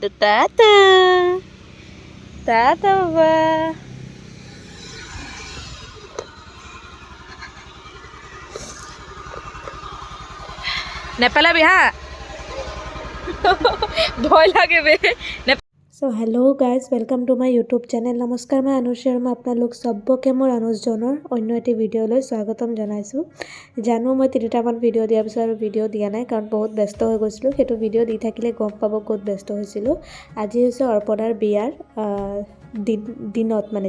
itu Tata. Tata Baba. নেপালাবি হা ভয় লাগে বে So hello guys, welcome to my YouTube channel. নমস্কাৰ, মই অনুজ শৰ্মা আপোনালোক সবকে মোৰ অনুজজনৰ অন্য এটি ভিডিঅ'লৈ স্বাগতম জনাইছোঁ। জানো মই 3টামান ভিডিঅ' দিয়াৰ পিছত আৰু ভিডিঅ' দিয়া নাই কাৰণ বহুত ব্যস্ত হৈ গৈছিলোঁ। সেইটো ভিডিঅ' দি থাকিলে গম পাব ক'ত ব্যস্ত হৈছিলোঁ। আজি হৈছে অৰ্পণাৰ বিয়াৰ দিনত, মানে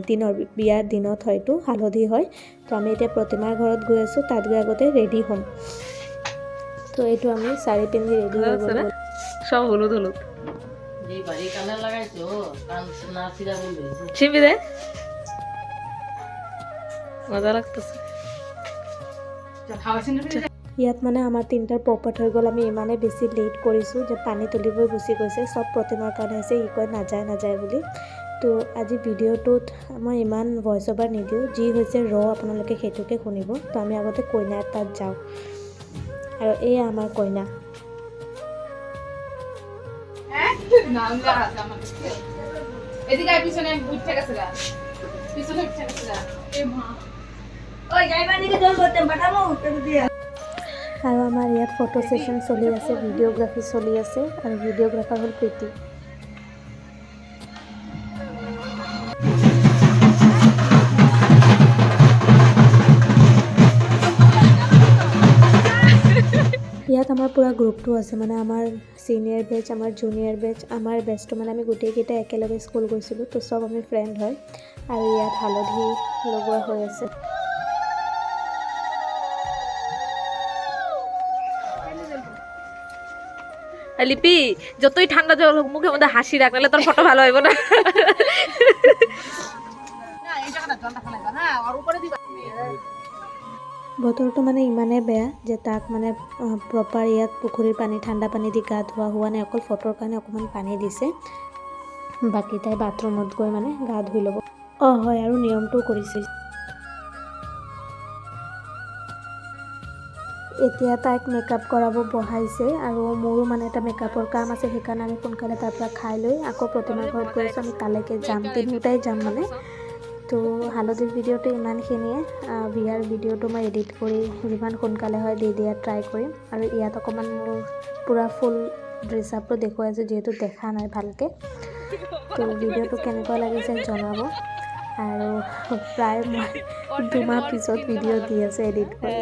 বিয়াৰ দিনত হয়তো হালধি হয়। তো আমি এতিয়া প্ৰতিমাৰ ঘৰত গৈ আছোঁ, তাত গৈ আগতে ৰেডি হ'ম। তো এইটো আমি শাড়ী পিন্ধি ৰেডি হৈ গ'লো। সব হলুদ হলুদ এই বাড়ি কানে লাগাইছো কান না সিরা বলবে চিবি দে মজা লাগতেছে ইয়াত মানে আমাৰ 3টাৰ পপত হৈ গ'ল। আমি ইমানে বেছি লেট কৰিছোঁ যে পানী তুলিবই গুচি গৈছে। চব প্ৰতিমাৰ কাৰণে হৈছে, ই কয় নাযায় বুলি। তো আজি ভিডিঅ'টোত মই ইমান ভইচ অভাৰ নিদিওঁ, যি হৈছে আপোনালোকে সেইটোকে শুনিব। তো আমি আগতে কইনাৰ তাত যাওঁ, আৰু এই আমাৰ কইনা। আৰু আমাৰ ইয়াত ফটো সেশন চলি আছে, ভিডিঅ'গ্ৰাফি চলি আছে, আৰু ভিডিঅ'গ্ৰাফাৰ হ'ল প্ৰীতি। ইয়াত আমাৰ পুৰা গ্ৰুপটো আছে, মানে আমাৰ চিনিয়ৰ বেচ, আমাৰ জুনিয়ৰ বেচ, আমাৰ বেচটো মানে আমি গোটেইকেইটা একেলগে স্কুল গৈছিলোঁ। তো চব আমি ফ্ৰেণ্ড হয়। আৰু ইয়াত হালধি লগোৱা হৈ আছে। লিপি যতই ঠান্ডা জল হোক মুখে মধ্যে হাসি রাখ, নাহলে তোর ফটো ভালো হইব না। বতৰটো মানে ইমানে বেয়া যে তাক মানে প্ৰপাৰ ইয়াত পুখুৰীৰ পানী, ঠাণ্ডা পানী দি গা ধোৱা হোৱা নাই, অকল ফটোৰ কাৰণে অকণমান পানী দিছে। বাকী তাই বাথৰুমত গৈ মানে গা ধুই ল'ব। হয়, আৰু নিয়মটোও কৰিছে। এতিয়া তাইক মেকআপ কৰাব বহাইছে, আৰু মোৰো মানে এটা মেকআপৰ কাম আছে। সেইকাৰণে আমি সোনকালে তাৰ পৰা খাই লৈ আকৌ প্ৰতিমাৰ ঘৰত গৈ আছোঁ। আমি তালৈকে যাম, তিনিওটাই যাম মানে। তো হালধিৰ ভিডিঅ'টো ইমানখিনিয়ে। বিয়াৰ ভিডিঅ'টো মই এডিট কৰি যিমান সোনকালে হয় দি দিয়াত ট্ৰাই কৰিম। আৰু ইয়াত অকণমান মোৰ পূৰা ফুল ড্ৰেছ আপটো দেখুৱাইছোঁ, যিহেতু দেখা নাই ভালকৈ। তো ভিডিঅ'টো কেনেকুৱা লাগিছে জনাব। আৰু প্ৰায় মই 2 মাহ পিছত ভিডিঅ' দি আছোঁ এডিট কৰি।